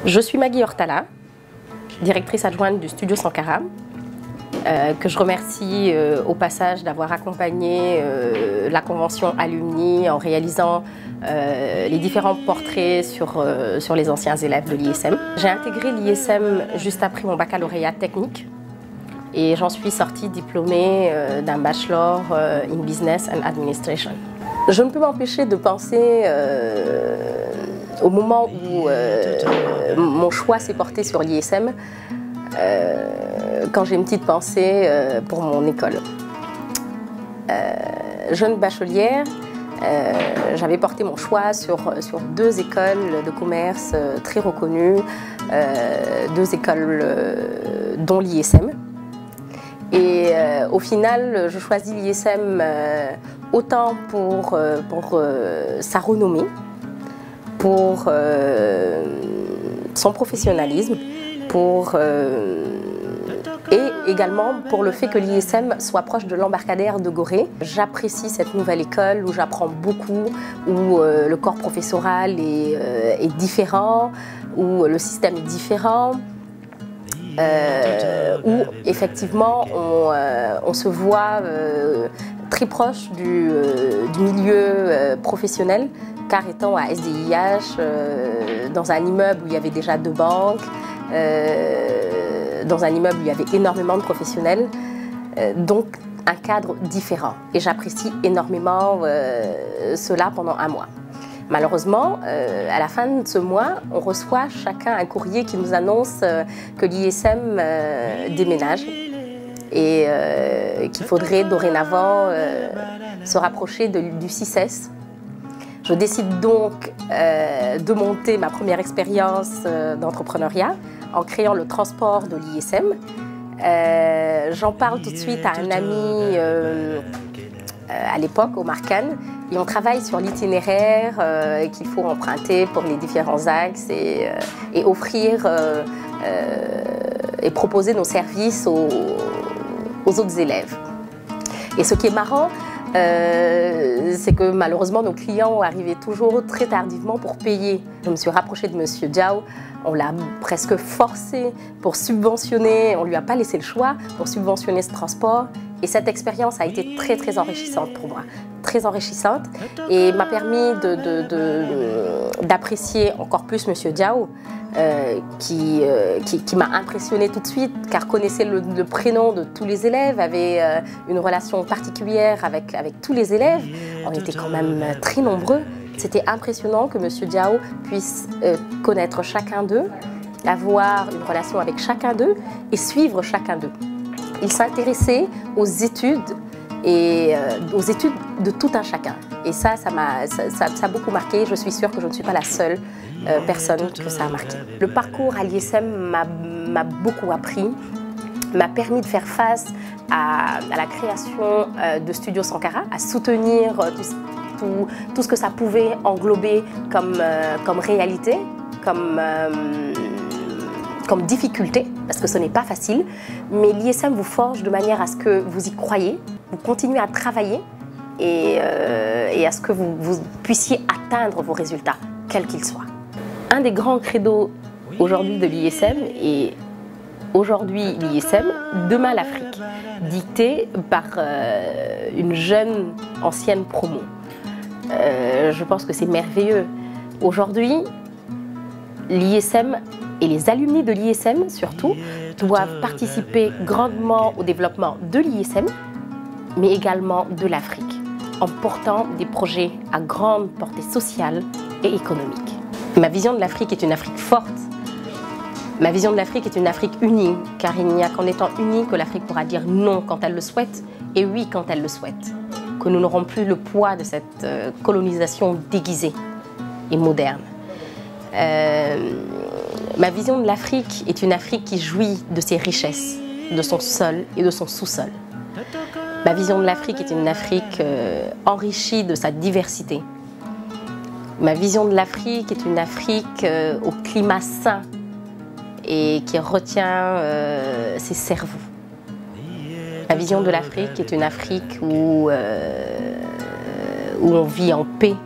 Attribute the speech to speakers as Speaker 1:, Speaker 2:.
Speaker 1: Je suis Maggie Hortala, directrice adjointe du Studio Sankara, que je remercie au passage d'avoir accompagné la convention Alumni en réalisant les différents portraits sur les anciens élèves de l'ISM. J'ai intégré l'ISM juste après mon baccalauréat technique et j'en suis sortie diplômée d'un bachelor in Business and Administration. Je ne peux m'empêcher de penser au moment où mon choix s'est porté sur l'ISM, quand j'ai une petite pensée pour mon école. Jeune bachelière, j'avais porté mon choix sur deux écoles de commerce très reconnues, deux écoles dont l'ISM. Et au final, je choisis l'ISM autant pour sa renommée, pour son professionnalisme, et également pour le fait que l'ISM soit proche de l'embarcadère de Gorée. J'apprécie cette nouvelle école où j'apprends beaucoup, où le corps professoral est différent, où le système est différent, où effectivement on se voit très proche du milieu professionnel, car étant à SDIH, dans un immeuble où il y avait déjà 2 banques, dans un immeuble où il y avait énormément de professionnels, donc un cadre différent. Et j'apprécie énormément cela pendant 1 mois. Malheureusement, à la fin de ce mois, on reçoit chacun un courrier qui nous annonce que l'ISM déménage et qu'il faudrait dorénavant se rapprocher du CICES. Je décide donc de monter ma première expérience d'entrepreneuriat en créant le transport de l'ISM. J'en parle tout de suite à un ami à l'époque, Omar Khan, et on travaille sur l'itinéraire qu'il faut emprunter pour les différents axes et offrir et proposer nos services aux autres élèves. Et ce qui est marrant, c'est que malheureusement nos clients arrivaient toujours très tardivement pour payer. Je me suis rapprochée de Monsieur Diao, on l'a presque forcé pour subventionner, on ne lui a pas laissé le choix pour subventionner ce transport. Et cette expérience a été très très enrichissante pour moi, très enrichissante, et m'a permis d'apprécier encore plus Monsieur Diao, qui m'a impressionnée tout de suite, car connaissait le prénom de tous les élèves, avait une relation particulière avec tous les élèves. On était quand même très nombreux. C'était impressionnant que Monsieur Diao puisse connaître chacun d'eux, avoir une relation avec chacun d'eux et suivre chacun d'eux. Il s'intéressait aux études et aux études de tout un chacun. Et ça a beaucoup marqué. Je suis sûre que je ne suis pas la seule personne que ça a marqué. Le parcours à l'ISM m'a beaucoup appris, m'a permis de faire face à la création de Studio Sankara, à soutenir tout ce que ça pouvait englober comme réalité, comme difficulté, parce que ce n'est pas facile, mais l'ISM vous forge de manière à ce que vous y croyez, vous continuez à travailler et à ce que vous puissiez atteindre vos résultats, quels qu'ils soient. Un des grands credos aujourd'hui de l'ISM est aujourd'hui l'ISM, demain l'Afrique, dicté par une jeune ancienne promo. Je pense que c'est merveilleux. Aujourd'hui, l'ISM et les alumni de l'ISM, surtout, doivent participer grandement au développement de l'ISM, mais également de l'Afrique, en portant des projets à grande portée sociale et économique. Ma vision de l'Afrique est une Afrique forte. Ma vision de l'Afrique est une Afrique unie, car il n'y a qu'en étant unie que l'Afrique pourra dire non quand elle le souhaite, et oui quand elle le souhaite. Que nous n'aurons plus le poids de cette colonisation déguisée et moderne. Ma vision de l'Afrique est une Afrique qui jouit de ses richesses, de son sol et de son sous-sol. Ma vision de l'Afrique est une Afrique enrichie de sa diversité. Ma vision de l'Afrique est une Afrique au climat sain et qui retient ses cerveaux. Ma vision de l'Afrique est une Afrique où on vit en paix